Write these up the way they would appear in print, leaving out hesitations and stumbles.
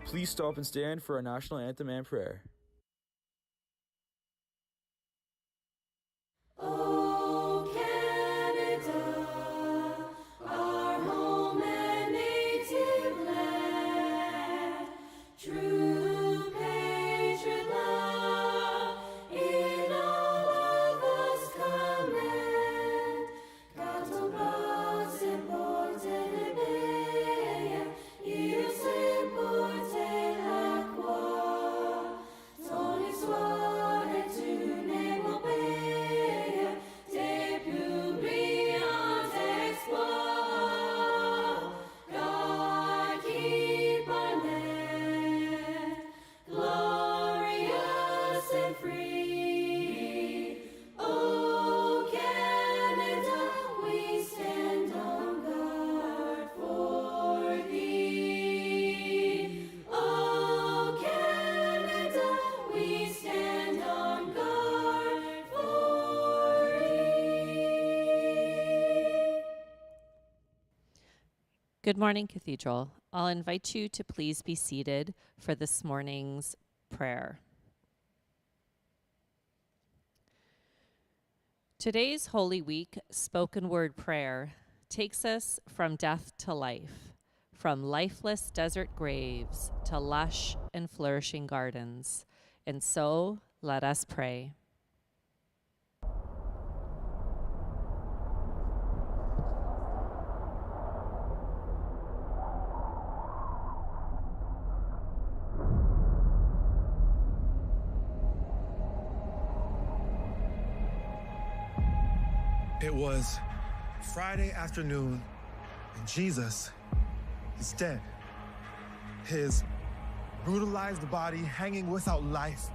Please stop and stand for our national anthem and prayer. Oh, Canada, our home and native land, true patriot love in all of us command. Gato base porte bella, io se porte l'acqua, toni suore tu ne mobile, te più brillante exploit. God keep our land glorious and free. Oh, Canada, we stand on guard for thee. Oh, Canada, we stand on guard for thee. Good morning, Cathedral. I'll invite you to please be seated for this morning's prayer. Today's Holy Week spoken word prayer takes us from death to life, from lifeless desert graves to lush and flourishing gardens. And so, let us pray. It was Friday afternoon, and Jesus is dead. His brutalized body hanging without life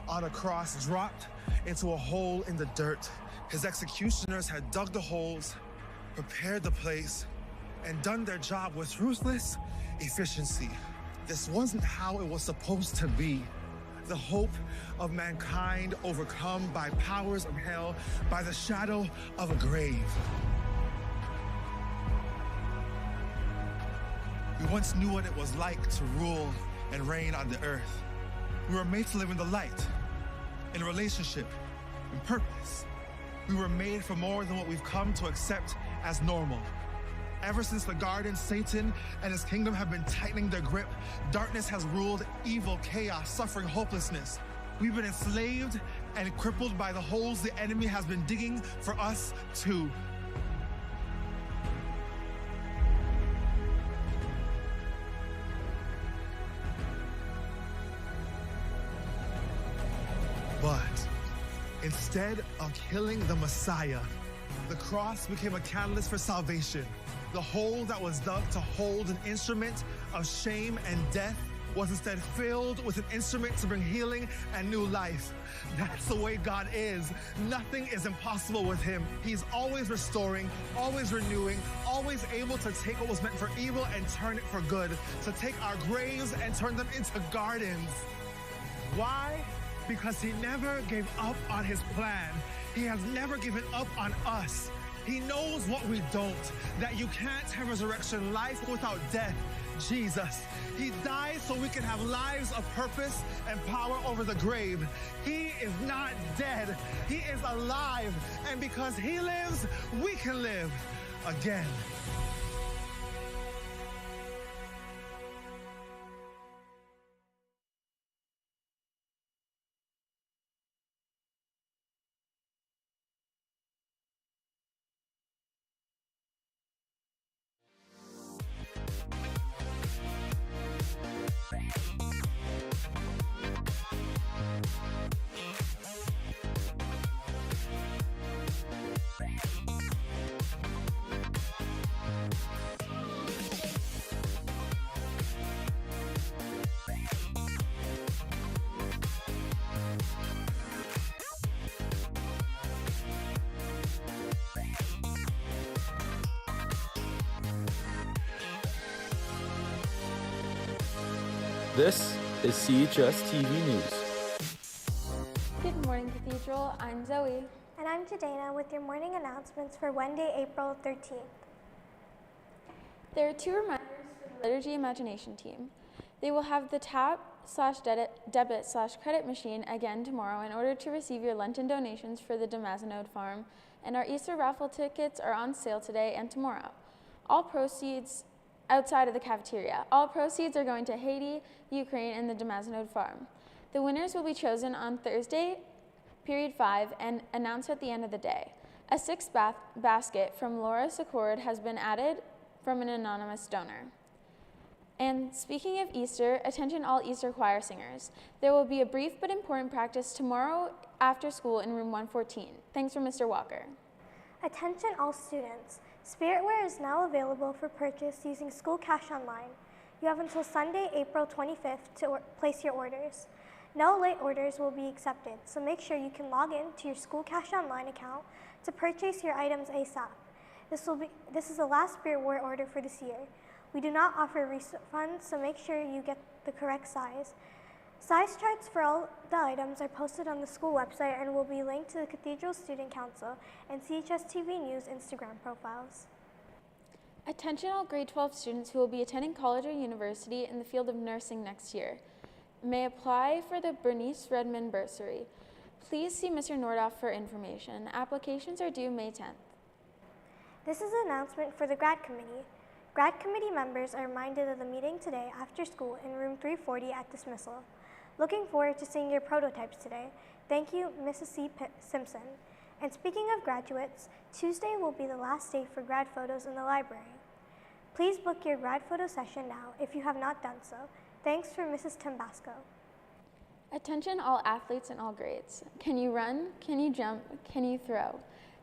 on a cross dropped into a hole in the dirt. His executioners had dug the holes, prepared the place, and done their job with ruthless efficiency. This wasn't how it was supposed to be. The hope of mankind overcome by powers of hell, by the shadow of a grave. We once knew what it was like to rule and reign on the earth. We were made to live in the light, in relationship, in purpose. We were made for more than what we've come to accept as normal. Ever since the garden, Satan and his kingdom have been tightening their grip. Darkness has ruled, evil, chaos, suffering, hopelessness. We've been enslaved and crippled by the holes the enemy has been digging for us too. But instead of killing the Messiah, the cross became a catalyst for salvation. The hole that was dug to hold an instrument of shame and death was instead filled with an instrument to bring healing and new life. That's the way God is. Nothing is impossible with him. He's always restoring, always renewing, always able to take what was meant for evil and turn it for good, to take our graves and turn them into gardens. Why? Because he never gave up on his plan. He has never given up on us. He knows what we don't, that you can't have resurrection life without death. Jesus, he died so we can have lives of purpose and power over the grave. He is not dead. He is alive. And because he lives, we can live again. This is CHS TV News. Good morning, Cathedral. I'm Zoe. And I'm Jadena with your morning announcements for Wednesday, April 13th. There are two reminders for the Liturgy Imagination team. They will have the tap/debit/credit machine again tomorrow in order to receive your Lenten donations for the Demazenode Farm, and our Easter raffle tickets are on sale today and tomorrow. All proceeds outside of the cafeteria. All proceeds are going to Haiti, Ukraine, and the Demazenode Farm. The winners will be chosen on Thursday, period 5, and announced at the end of the day. A sixth basket from Laura Secord has been added from an anonymous donor. And speaking of Easter, attention all Easter choir singers. There will be a brief but important practice tomorrow after school in room 114. Thanks for Mr. Walker. Attention all students. Spiritware is now available for purchase using School Cash Online. You have until Sunday, April 25th to place your orders. No late orders will be accepted, so make sure you can log in to your School Cash Online account to purchase your items ASAP. This is the last Spiritware order for this year. We do not offer refunds, so make sure you get the correct size. Size charts for all the items are posted on the school website and will be linked to the Cathedral Student Council and CHS TV News Instagram profiles. Attention all grade 12 students who will be attending college or university in the field of nursing next year may apply for the Bernice Redmond Bursary. Please see Mr. Nordoff for information. Applications are due May 10th. This is an announcement for the Grad Committee. Grad Committee members are reminded of the meeting today after school in room 340 at dismissal. Looking forward to seeing your prototypes today. Thank you, Mrs. C. Simpson. And speaking of graduates, Tuesday will be the last day for grad photos in the library. Please book your grad photo session now if you have not done so. Thanks for Mrs. Tambasco. Attention all athletes in all grades. Can you run? Can you jump? Can you throw?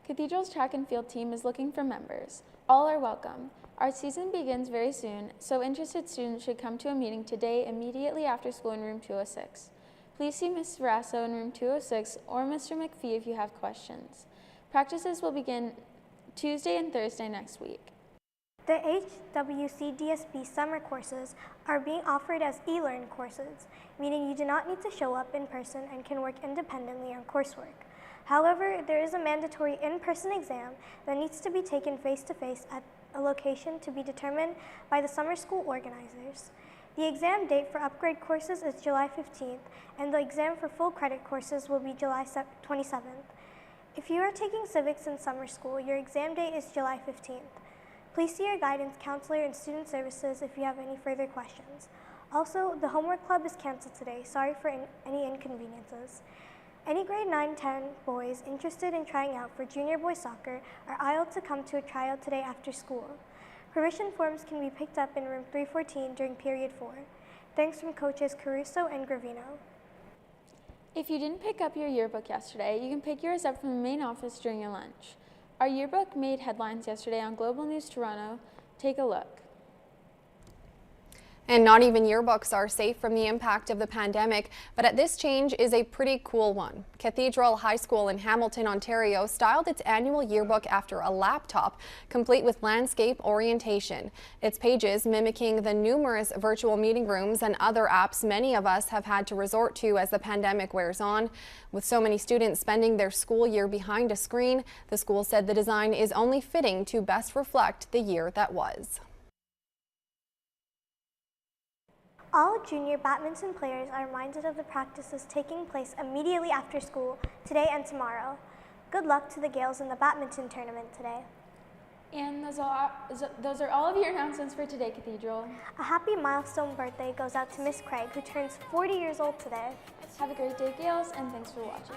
Cathedral's track and field team is looking for members. All are welcome. Our season begins very soon, so interested students should come to a meeting today immediately after school in room 206. Please see Ms. Verasso in room 206 or Mr. McPhee if you have questions. Practices will begin Tuesday and Thursday next week. The HWCDSB summer courses are being offered as e-learn courses, meaning you do not need to show up in person and can work independently on coursework. However, there is a mandatory in-person exam that needs to be taken face-to-face at a location to be determined by the summer school organizers. The exam date for upgrade courses is July 15th, and the exam for full credit courses will be July 27th. If you are taking civics in summer school, your exam date is July 15th. Please see your guidance counselor and student services if you have any further questions. Also, the homework club is canceled today. Sorry for any inconveniences. Any grade 9-10 boys interested in trying out for junior boys soccer are asked to come to a tryout today after school. Permission forms can be picked up in room 314 during period 4. Thanks from coaches Caruso and Gravino. If you didn't pick up your yearbook yesterday, you can pick yours up from the main office during your lunch. Our yearbook made headlines yesterday on Global News Toronto. Take a look. And not even yearbooks are safe from the impact of the pandemic, but this change is a pretty cool one. Cathedral High School in Hamilton, Ontario styled its annual yearbook after a laptop, complete with landscape orientation. Its pages mimicking the numerous virtual meeting rooms and other apps many of us have had to resort to as the pandemic wears on. With so many students spending their school year behind a screen, the school said the design is only fitting to best reflect the year that was. All junior badminton players are reminded of the practices taking place immediately after school, today and tomorrow. Good luck to the Gales in the badminton tournament today. And those are all of your announcements for today, Cathedral. A happy milestone birthday goes out to Miss Craig, who turns 40 years old today. Have a great day, Gales, and thanks for watching.